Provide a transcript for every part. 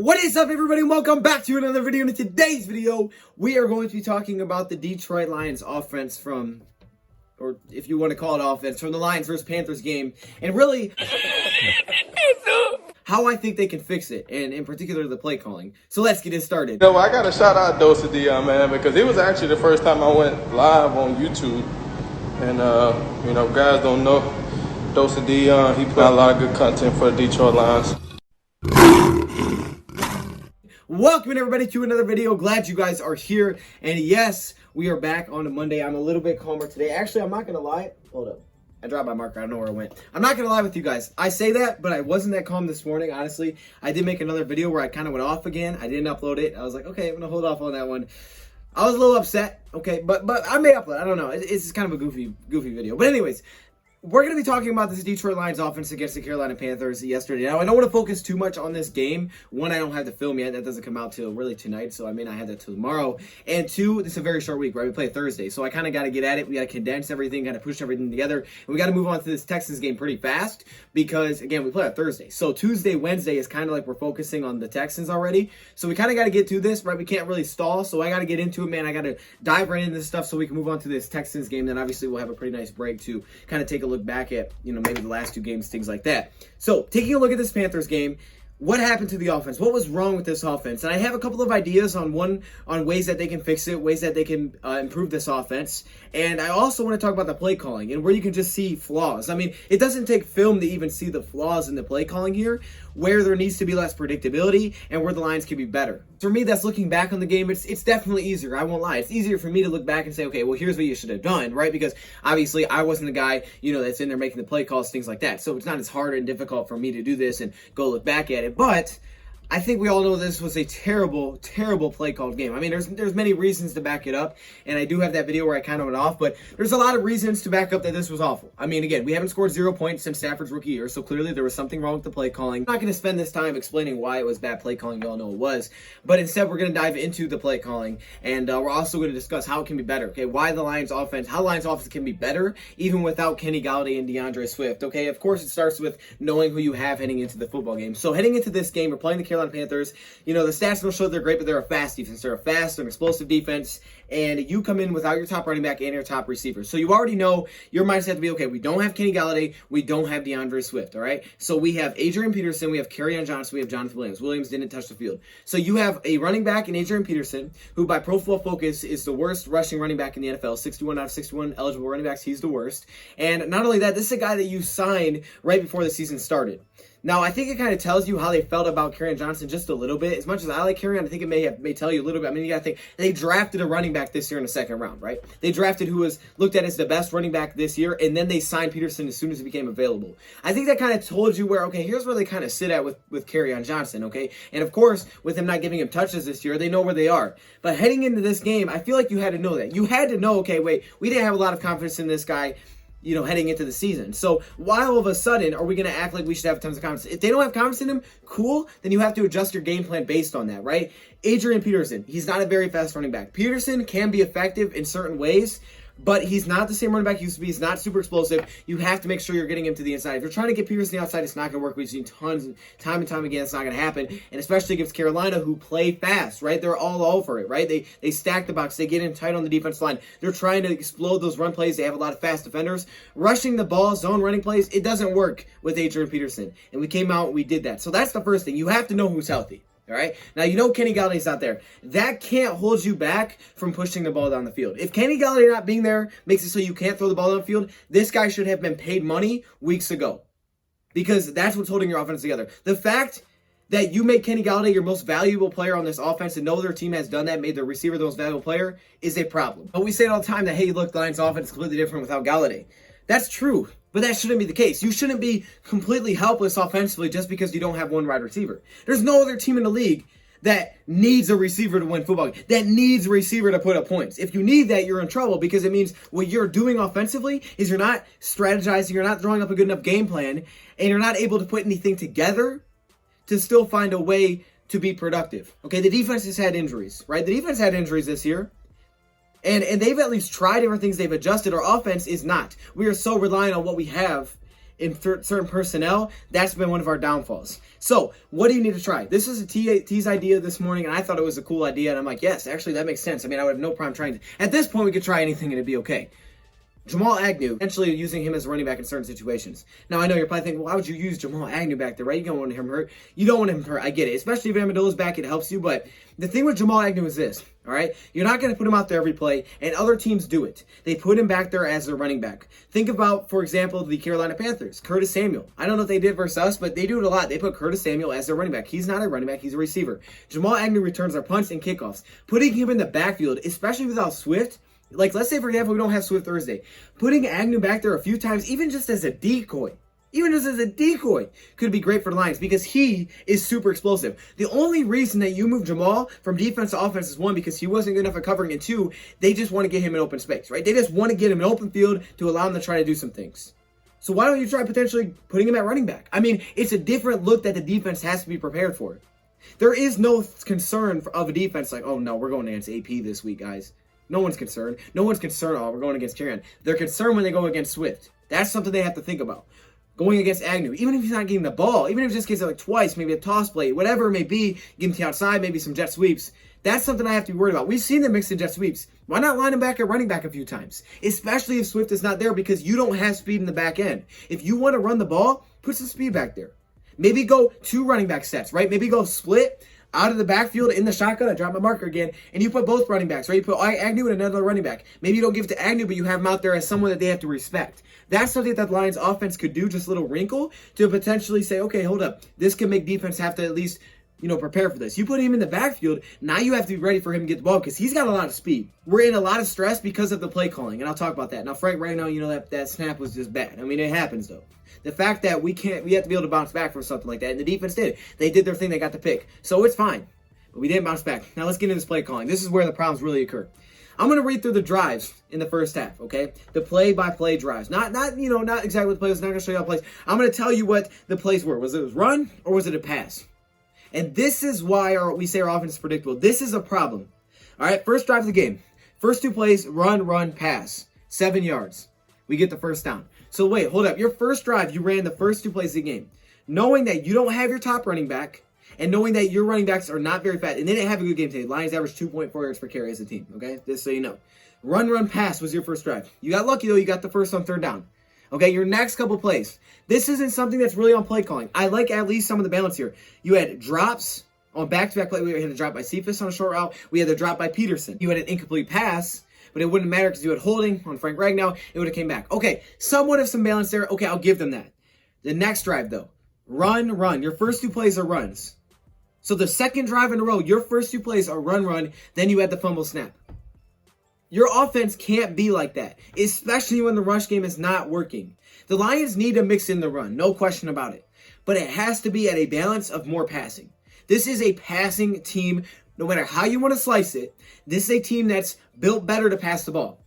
What is up, everybody? Welcome back to another video. In today's video, we are going to be talking about the Detroit Lions offense from, or if you want to call it offense, from the Lions versus Panthers game, and really how I think they can fix it, and in particular the play calling. So let's get it started. You know, I got to shout out DoseOfDion, man, because it was actually the first time I went live on YouTube. And, you know, guys don't know DoseOfDion. He put out a lot of good content for the Detroit Lions. Welcome everybody to another video. Glad you guys are here. And yes, we are back on a Monday. I'm a little bit calmer today. Actually, I'm not going to lie. Hold up. I dropped my marker. I don't know where it went. I'm not going to lie with you guys. I say that, but I wasn't that calm this morning, honestly. I did make another video where I kind of went off again. I didn't upload it. I was like, okay, I'm going to hold off on that one. I was a little upset, okay, but I may upload. I don't know. It's kind of a goofy video. But anyways, we're going to be talking about this Detroit Lions offense against the Carolina Panthers yesterday. Now, I don't want to focus too much on this game. One, I don't have the film yet. That doesn't come out till really tonight, so I may not have that till tomorrow. And two, this is a very short week, right? We play Thursday, so I kind of got to get at it. We got to condense everything, kind of push everything together. And we got to move on to this Texans game pretty fast because, again, we play on Thursday. So Tuesday, Wednesday is kind of like we're focusing on the Texans already. So we kind of got to get to this, right? We can't really stall, so I got to get into it, man. I got to dive right into this stuff so we can move on to this Texans game. Then obviously we'll have a pretty nice break to kind of take a look back at, you know, maybe the last two games, things like that. So, taking a look at this Panthers game, what happened to the offense? What was wrong with this offense? And I have a couple of ideas on ways that they can fix it, ways that they can improve this offense. And I also want to talk about the play calling and where you can just see flaws. I mean, it doesn't take film to even see the flaws in the play calling here, where there needs to be less predictability and where the Lions can be better. For me, that's looking back on the game. It's definitely easier. I won't lie. It's easier for me to look back and say, okay, well, here's what you should have done, right? Because obviously I wasn't the guy, you know, that's in there making the play calls, things like that. So it's not as hard and difficult for me to do this and go look back at it. But I think we all know this was a terrible, terrible play called game. I mean, there's many reasons to back it up, and I do have that video where I kind of went off, but there's a lot of reasons to back up that this was awful. I mean, again, we haven't scored 0 points since Stafford's rookie year, so clearly there was something wrong with the play calling. I'm not going to spend this time explaining why it was bad play calling. You all know it was, but instead we're going to dive into the play calling, and we're also going to discuss how it can be better, okay? Why the Lions offense, how the Lions offense can be better, even without Kenny Golladay and DeAndre Swift, okay? Of course, it starts with knowing who you have heading into the football game. So heading into this game, we're playing the Carolina Panthers. You know, the stats don't show they're great, but they're a fast defense. They're a fast and explosive defense, and you come in without your top running back and your top receiver. So you already know your mindset to be, okay, we don't have Kenny Golladay, we don't have DeAndre Swift, all right? So we have Adrian Peterson, we have Kerryon Johnson, we have Jonathan Williams. Williams didn't touch the field. So you have a running back in Adrian Peterson, who by Pro Football Focus is the worst rushing running back in the NFL, 61 out of 61 eligible running backs, he's the worst. And not only that, this is a guy that you signed right before the season started. Now, I think it kind of tells you how they felt about Kerryon Johnson just a little bit. As much as I like Kerryon, I think it may tell you a little bit. I mean, you got to think, they drafted a running back this year in the second round, right? They drafted who was looked at as the best running back this year, and then they signed Peterson as soon as he became available. I think that kind of told you where, okay, here's where they kind of sit at with Kerryon Johnson, okay? And of course, with him not giving him touches this year, they know where they are. But heading into this game, I feel like you had to know that. You had to know, okay, wait, we didn't have a lot of confidence in this guy, you know, heading into the season. So why all of a sudden are we going to act like we should have tons of confidence? If they don't have confidence in him, cool, then you have to adjust your game plan based on that, right? Adrian Peterson, he's not a very fast running back. Peterson can be effective in certain ways, but he's not the same running back he used to be. He's not super explosive. You have to make sure you're getting him to the inside. If you're trying to get Peterson the outside, it's not going to work. We've seen tons, time and time again, it's not going to happen. And especially against Carolina, who play fast, right? They're all over it, right? They stack the box. They get in tight on the defensive line. They're trying to explode those run plays. They have a lot of fast defenders. Rushing the ball, zone running plays, it doesn't work with Adrian Peterson. And we came out, we did that. So that's the first thing. You have to know who's healthy. All right. Now, you know Kenny Galladay's not there. That can't hold you back from pushing the ball down the field. If Kenny Golladay not being there makes it so you can't throw the ball down the field, this guy should have been paid money weeks ago, because that's what's holding your offense together. The fact that you make Kenny Golladay your most valuable player on this offense, and no other team has done that, made their receiver the most valuable player, is a problem. But we say it all the time that, hey, look, the Lions offense is completely different without Golladay. That's true, but that shouldn't be the case. You shouldn't be completely helpless offensively just because you don't have one wide receiver. There's no other team in the league that needs a receiver to win football games, that needs a receiver to put up points. If you need that, you're in trouble, because it means what you're doing offensively is you're not strategizing, you're not drawing up a good enough game plan, and you're not able to put anything together to still find a way to be productive. Okay, the defense has had injuries, right? The defense had injuries this year. And they've at least tried different things. They've adjusted. Our offense is not. We are so reliant on what we have in certain personnel, that's been one of our downfalls. So what do you need to try? This is a T's idea this morning, and I thought it was a cool idea, and I'm like, yes, actually that makes sense. I mean, I would have no problem trying to. At this point, we could try anything and it'd be okay. Jamal Agnew, potentially using him as a running back in certain situations. Now, I know you're probably thinking, well, why would you use Jamal Agnew back there, right? You don't want him hurt. You don't want him hurt. I get it. Especially if Amendola's back, it helps you. But the thing with Jamal Agnew is this, all right? You're not going to put him out there every play, and other teams do it. They put him back there as their running back. Think about, for example, the Carolina Panthers, Curtis Samuel. I don't know if they did versus us, but they do it a lot. They put Curtis Samuel as their running back. He's not a running back. He's a receiver. Jamal Agnew returns our punts and kickoffs. Putting him in the backfield, especially without Swift, like, let's say, for example, we don't have Swift Thursday. Putting Agnew back there a few times, even just as a decoy, could be great for the Lions because he is super explosive. The only reason that you move Jamal from defense to offense is, one, because he wasn't good enough at covering, and two, they just want to get him in open space, right? They just want to get him in open field to allow him to try to do some things. So why don't you try potentially putting him at running back? I mean, it's a different look that the defense has to be prepared for. There is no concern of a defense like, oh, no, we're going against AP this week, guys. No one's concerned. No one's concerned, oh, we're going against Carrion. They're concerned when they go against Swift. That's something they have to think about. Going against Agnew, even if he's not getting the ball, even if it just gets it like twice, maybe a toss play, whatever it may be, get him to the outside, maybe some jet sweeps. That's something I have to be worried about. We've seen them mix in jet sweeps. Why not line him back at running back a few times? Especially if Swift is not there because you don't have speed in the back end. If you want to run the ball, put some speed back there. Maybe go 2 running back sets, right? Maybe go split out of the backfield in the shotgun. I drop my marker again, and you put both running backs, right? You put Agnew and another running back. Maybe you don't give it to Agnew, but you have him out there as someone that they have to respect. That's something that the Lions offense could do, just a little wrinkle, to potentially say, okay, hold up. This can make defense have to at least, prepare for this. You put him in the backfield, now you have to be ready for him to get the ball because he's got a lot of speed. We're in a lot of stress because of the play calling, and I'll talk about that. Now, Frank, right now, that snap was just bad. I mean, it happens, though. The fact that we have to be able to bounce back from something like that, and the defense did. They did their thing, they got the pick. So it's fine. But we didn't bounce back. Now let's get into this play calling. This is where the problems really occur. I'm going to read through the drives in the first half, okay? The play-by-play drives. Not exactly what the plays. Not going to show you all the plays. I'm going to tell you what the plays were. Was it a run or was it a pass? And this is why we say our offense is predictable. This is a problem. All right, first drive of the game. First 2 plays, run, pass. 7 yards. We get the first down. So wait, hold up. Your first drive, you ran the first 2 plays of the game. Knowing that you don't have your top running back, and knowing that your running backs are not very fast, and they didn't have a good game today. Lions averaged 2.4 yards per carry as a team, okay? Just so you know. Run, pass was your first drive. You got lucky, though. You got the first on 3rd down. Okay, your next couple plays. This isn't something that's really on play calling. I like at least some of the balance here. You had drops on back-to-back play. We had a drop by Cephas on a short route. We had a drop by Peterson. You had an incomplete pass, but it wouldn't matter because you had holding on Frank Ragnow. It would have came back. Okay, somewhat of some balance there. Okay, I'll give them that. The next drive, though. Run. Your first 2 plays are runs. So the second drive in a row, your first 2 plays are run, then you had the fumble snap. Your offense can't be like that, especially when the rush game is not working. The Lions need to mix in the run, no question about it. But it has to be at a balance of more passing. This is a passing team, no matter how you want to slice it. This is a team that's built better to pass the ball.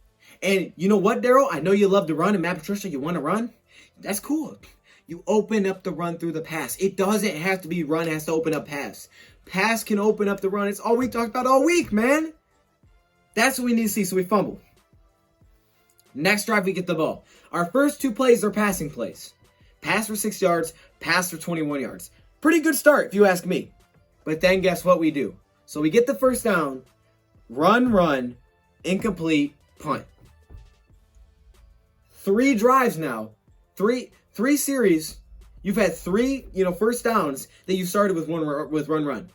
And you know what, Daryl? I know you love to run, and Matt Patricia, you want to run? That's cool. You open up the run through the pass. It doesn't have to be run, it has to open up pass. Pass can open up the run. It's all we talked about all week, man. That's what we need to see, so we fumble. Next drive, we get the ball. Our first 2 plays are passing plays. Pass for 6 yards, pass for 21 yards. Pretty good start, if you ask me. But then guess what we do? So we get the first down, run, incomplete, punt. 3 drives now. Three series, you've had 3, first downs that you started with run.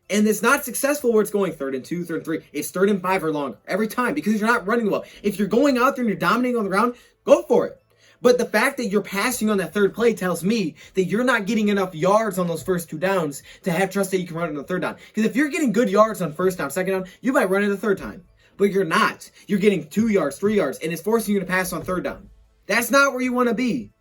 And it's not successful where it's going 3rd and 2, 3rd and 3. It's 3rd and 5 or longer every time because you're not running well. If you're going out there and you're dominating on the ground, go for it. But the fact that you're passing on that 3rd play tells me that you're not getting enough yards on those first 2 downs to have trust that you can run it on the 3rd down. Because if you're getting good yards on 1st down, 2nd down, you might run it the 3rd time. But you're not. You're getting 2 yards, 3 yards, and it's forcing you to pass on 3rd down. That's not where you want to be.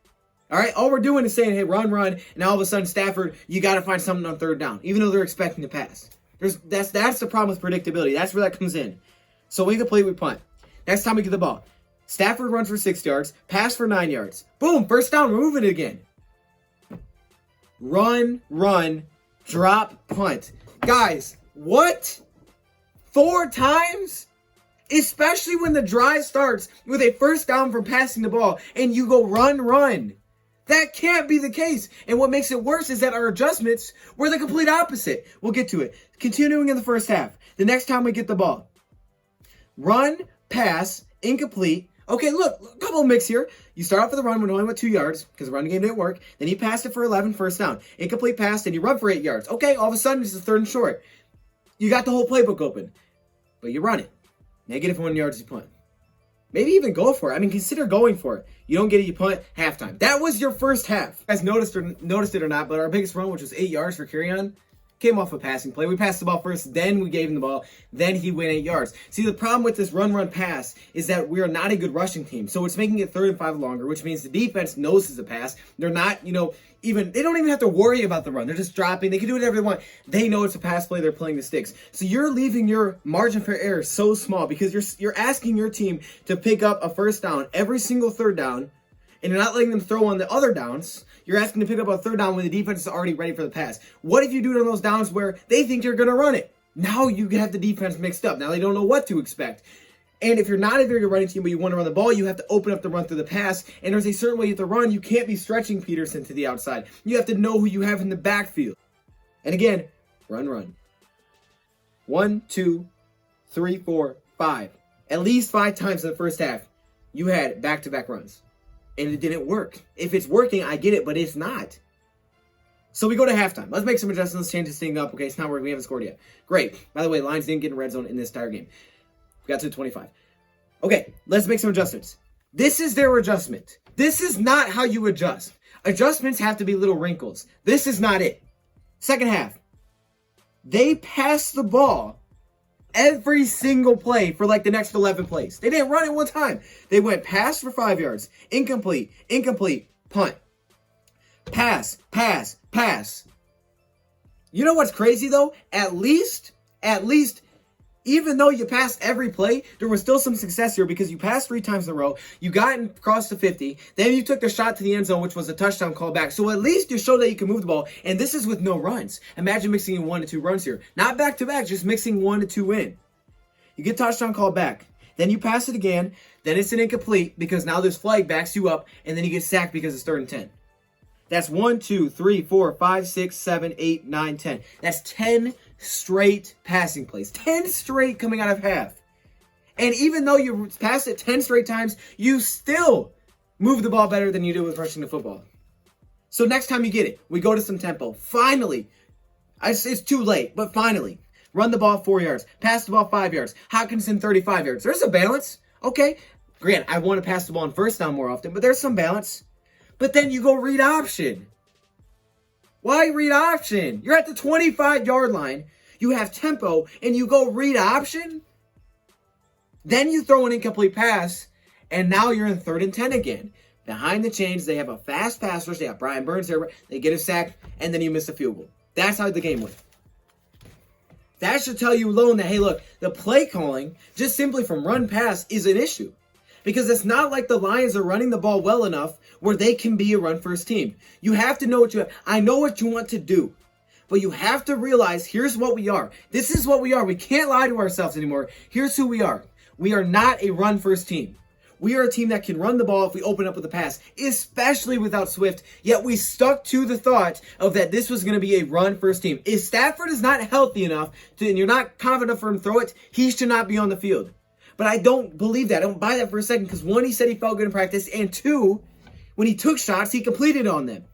All right, all we're doing is saying, hey, run, and all of a sudden, Stafford, you got to find something on 3rd down, even though they're expecting to pass. That's the problem with predictability. That's where that comes in. So we complete, we punt. Next time we get the ball. Stafford runs for 6 yards, pass for 9 yards. Boom, 1st down, we're moving it again. Run, drop, punt. Guys, what? 4 times? Especially when the drive starts with a 1st down from passing the ball and you go run. That can't be the case. And what makes it worse is that our adjustments were the complete opposite. We'll get to it. Continuing in the first half. The next time we get the ball. Run, pass, incomplete. Okay, look, a couple of mix here. You start off with a run when only went 2 yards because the running game didn't work. Then you passed it for 11, first down. Incomplete pass, then you run for 8 yards. Okay, all of a sudden it's a 3rd and short. You got the whole playbook open, but you run it. -1 yards, you punt. Maybe even go for it. I mean, consider going for it. You don't get it, you punt, halftime. That was your first half. You guys noticed it or not, but our biggest run, which was 8 yards for carry on, came off a passing play. We passed the ball first, then we gave him the ball, then he went 8 yards. See, the problem with this run, pass is that we are not a good rushing team. So it's making it 3rd and 5 longer, which means the defense knows it's a pass. They're not, they don't even have to worry about the run. They're just dropping. They can do whatever they want. They know it's a pass play. They're playing the sticks. So you're leaving your margin for error so small because you're asking your team to pick up a first down every single 3rd down, and you're not letting them throw on the other downs. You're asking to pick up a 3rd down when the defense is already ready for the pass. What if you do it on those downs where they think you're going to run it? Now you have the defense mixed up. Now they don't know what to expect. And if you're not a very good running team but you want to run the ball, you have to open up the run through the pass. And there's a certain way you have to run. You can't be stretching Peterson to the outside. You have to know who you have in the backfield. And again, run. 1, 2, 3, 4, 5. At least 5 times in the first half, you had back-to-back runs. And it didn't work. If it's working, I get it, but it's not. So we go to halftime. Let's make some adjustments. Let's change this thing up. Okay, it's not working. We haven't scored yet. Great. By the way, Lions didn't get in red zone in this entire game. We got to 25. Okay, let's make some adjustments. This is their adjustment. This is not how you adjust. Adjustments have to be little wrinkles. This is not it. Second half. They passed the ball every single play for like the next 11 plays. They didn't run it one time. They went pass for 5 yards. Incomplete, punt. Pass. You know what's crazy though? At least, even though you passed every play, there was still some success here because you passed 3 times in a row. You got across the 50. Then you took the shot to the end zone, which was a touchdown call back. So at least you showed that you can move the ball. And this is with no runs. Imagine mixing in 1 to 2 runs here. Not back to back, just mixing 1 to 2 in. You get touchdown call back. Then you pass it again. Then it's an incomplete because now this flag backs you up. And then you get sacked because it's 3rd and 10. That's 1, 2, 3, 4, 5, 6, 7, 8, 9, 10. That's 10 straight passing plays. 10 straight coming out of half. And even though you passed it 10 straight times, you still move the ball better than you did with rushing the football. So next time you get it, we go to some tempo. Finally, it's too late, but finally, run the ball 4 yards. Pass the ball 5 yards. Hockenson 35 yards. There's a balance. Okay. Grant, I want to pass the ball on first down more often, but there's some balance. But then you go read option. Why read option? You're at the 25-yard line. You have tempo, and you go read option? Then you throw an incomplete pass, and now you're in 3rd and 10 again. Behind the chains, they have a fast pass rush. They have Brian Burns there. They get a sack, and then you miss a field goal. That's how the game went. That should tell you alone that, hey, look, the play calling, just simply from run pass, is an issue. Because it's not like the Lions are running the ball well enough where they can be a run-first team. You have to know what you have. I know what you want to do. But you have to realize, here's what we are. This is what we are. We can't lie to ourselves anymore. Here's who we are. We are not a run-first team. We are a team that can run the ball if we open up with a pass, especially without Swift. Yet we stuck to the thought of that this was going to be a run-first team. If Stafford is not healthy enough and you're not confident enough for him to throw it, he should not be on the field. But I don't believe that. I don't buy that for a second because 1, he said he felt good in practice, and 2, when he took shots, he completed on them.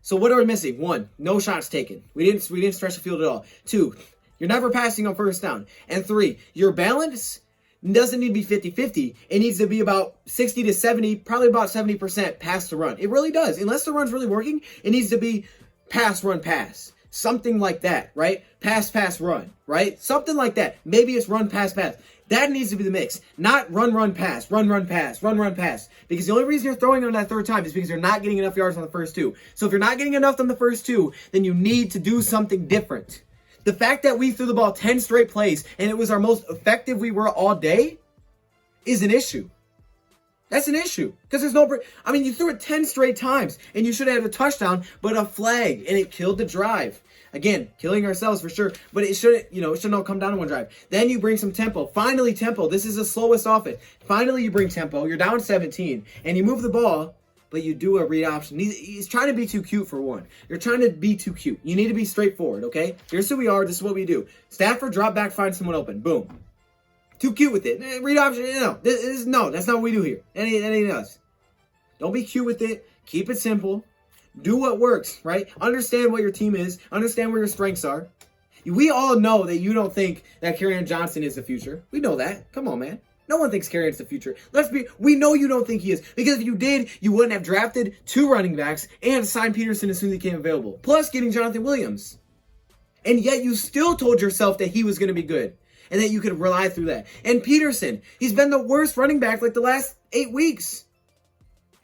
So what are we missing? 1, no shots taken. We didn't stretch the field at all. 2, you're never passing on first down. And 3, your balance doesn't need to be 50-50. It needs to be about 60 to 70, probably about 70% pass to run. It really does. Unless the run's really working, it needs to be pass, run, pass. Something like that, right? Pass, pass, run, right? Something like that. Maybe it's run, pass, pass. That needs to be the mix. Not run, run, pass, run, run, pass, run, run, pass. Because the only reason you're throwing on that 3rd time is because you're not getting enough yards on the first 2. So if you're not getting enough on the first 2, then you need to do something different. The fact that we threw the ball 10 straight plays and it was our most effective we were all day is an issue. That's an issue. Because there's no... you threw it 10 straight times and you should have had a touchdown, but a flag, and it killed the drive. Again, killing ourselves for sure, but it shouldn't all come down to one drive. Then you bring some tempo. Finally, tempo. This is the slowest offense. Finally, you bring tempo. You're down 17, and you move the ball, but you do a read option. He's trying to be too cute for one. You're trying to be too cute. You need to be straightforward, okay? Here's who we are. This is what we do. Stafford, drop back, find someone open. Boom. Too cute with it. Read option, no. No, that's not what we do here. That ain't us. Don't be cute with it. Keep it simple. Do what works, right? Understand what your team is. Understand where your strengths are. We all know that you don't think that Kerryon Johnson is the future. We know that. Come on, man. No one thinks Kerryon's the future. We know you don't think he is. Because if you did, you wouldn't have drafted 2 running backs and signed Peterson as soon as he came available. Plus getting Jonathan Williams. And yet you still told yourself that he was going to be good. And that you could rely through that. And Peterson, he's been the worst running back like the last 8 weeks.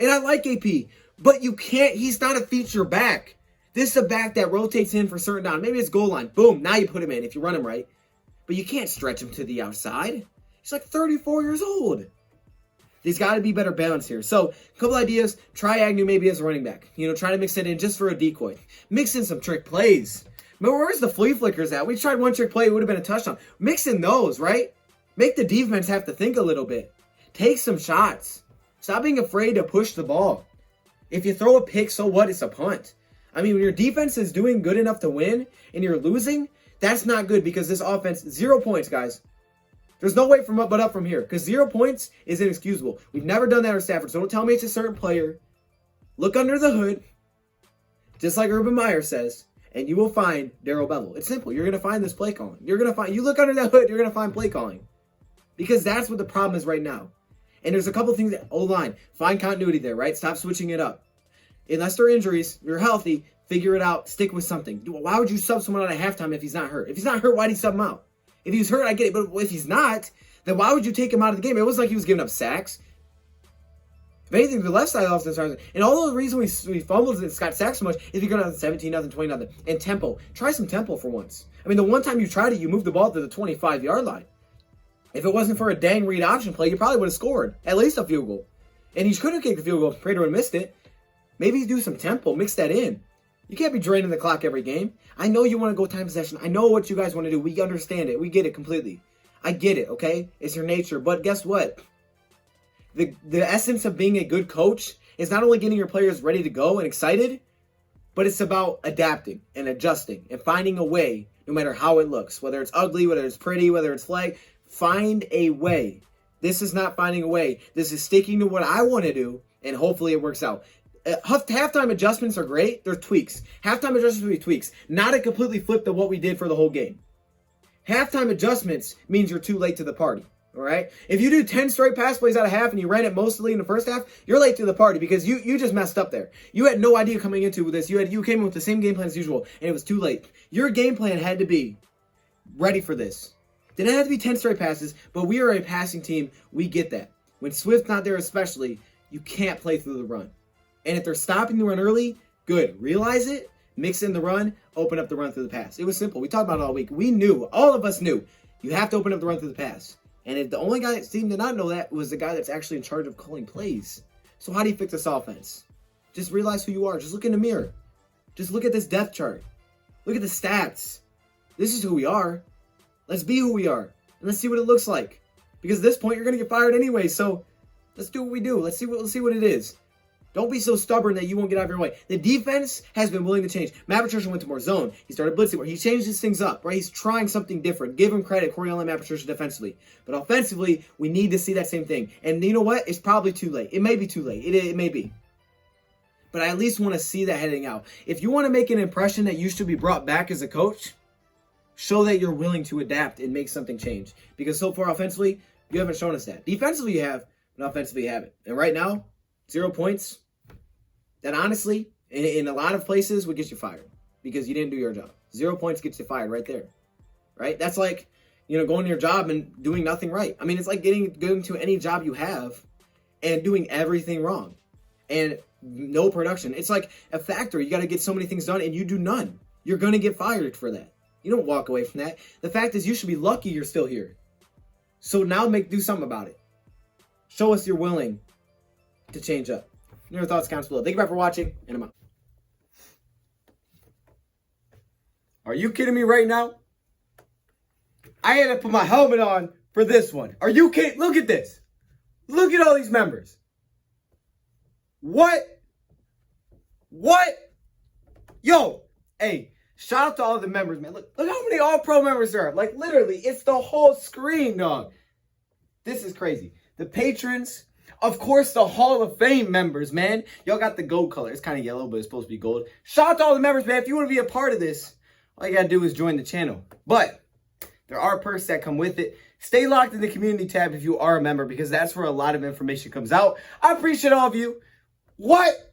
And I like AP. But you can't, he's not a feature back. This is a back that rotates in for certain down. Maybe it's goal line. Boom, now you put him in if you run him right. But you can't stretch him to the outside. He's like 34 years old. There's got to be better balance here. So, a couple ideas. Try Agnew maybe as a running back. Try to mix it in just for a decoy. Mix in some trick plays. Remember, where's the flea flickers at? We tried one trick play. It would have been a touchdown. Mix in those, right? Make the defense have to think a little bit. Take some shots. Stop being afraid to push the ball. If you throw a pick, so what? It's a punt. I mean, when your defense is doing good enough to win and you're losing, that's not good because this offense, 0 points, guys. There's no way but up from here because 0 points is inexcusable. We've never done that with Stafford, so don't tell me it's a certain player. Look under the hood, just like Urban Meyer says, and you will find Darrell Bevell. It's simple. You're going to find this play calling. You look under that hood, you're going to find play calling because that's what the problem is right now. And there's a couple things that, O-line, find continuity there, right? Stop switching it up. Unless there are injuries, you're healthy, figure it out, stick with something. Why would you sub someone out at halftime if he's not hurt? If he's not hurt, why'd he sub him out? If he was hurt, I get it. But if he's not, then why would you take him out of the game? It wasn't like he was giving up sacks. If anything, the left side of the offense, and all the reason we fumbled and got sacked so much is because of 17-0, 20-0. And tempo. Try some tempo for once. I mean, the one time you tried it, you moved the ball to the 25-yard line. If it wasn't for a dang read option play, you probably would have scored at least a field goal. And you could have kicked the field goal if Prater would have missed it. Maybe do some tempo, mix that in. You can't be draining the clock every game. I know you want to go time possession. I know what you guys want to do. We understand it. We get it completely. I get it, okay? It's your nature. But guess what? The essence of being a good coach is not only getting your players ready to go and excited, but it's about adapting and adjusting and finding a way, no matter how it looks. Whether it's ugly, whether it's pretty, whether it's flag, find a way. This is not finding a way. This is sticking to what I want to do, and hopefully it works out. Halftime adjustments are great. They're tweaks. Halftime adjustments will be tweaks. Not a completely flip to what we did for the whole game. Halftime adjustments means you're too late to the party. All right? If you do 10 straight pass plays out of half and you ran it mostly in the first half, you're late to the party because you just messed up there. You had no idea coming into this. You came in with the same game plan as usual, and it was too late. Your game plan had to be ready for this. Didn't have to be 10 straight passes, but we are a passing team. We get that. When Swift's not there especially, you can't play through the run. And if they're stopping the run early, good. Realize it, mix in the run, open up the run through the pass. It was simple. We talked about it all week. We knew, all of us knew, you have to open up the run through the pass. And if the only guy that seemed to not know that was the guy that's actually in charge of calling plays. So how do you fix this offense? Just realize who you are. Just look in the mirror. Just look at this depth chart. Look at the stats. This is who we are. Let's be who we are. And let's see what it looks like. Because at this point, you're going to get fired anyway. So let's do what we do. Let's see what it is. Don't be so stubborn that you won't get out of your way. The defense has been willing to change. Matt Patricia went to more zone. He started blitzing more. He changed his things up, right? He's trying something different. Give him credit, Coriel and Matt Patricia defensively. But offensively, we need to see that same thing. And you know what? It's probably too late. It may be too late. It may be. But I at least want to see that heading out. If you want to make an impression that you should be brought back as a coach, show that you're willing to adapt and make something change. Because so far offensively, you haven't shown us that. Defensively, you have, but offensively, you haven't. And right now, 0 points. That honestly, in a lot of places, would get you fired because you didn't do your job. 0 points gets you fired right there, right? That's like, going to your job and doing nothing right. I mean, it's like going to any job you have and doing everything wrong and no production. It's like a factory. You got to get so many things done and you do none. You're going to get fired for that. You don't walk away from that. The fact is, you should be lucky you're still here. So now do something about it. Show us you're willing to change up. Your thoughts, comments below. Thank you for watching, and I'm out. Are you kidding me right now? I had to put my helmet on for this one. Are you kidding? Look at this. Look at all these members. What? Yo, hey, shout out to all the members, man. Look how many All-Pro members there are. Like, literally, it's the whole screen, dog. This is crazy. The patrons, of course, the Hall of Fame members, man. Y'all got the gold color. It's kind of yellow, but it's supposed to be gold. Shout out to all the members, man. If you want to be a part of this, all you got to do is join the channel. But there are perks that come with it. Stay locked in the community tab if you are a member, because that's where a lot of information comes out. I appreciate all of you. What?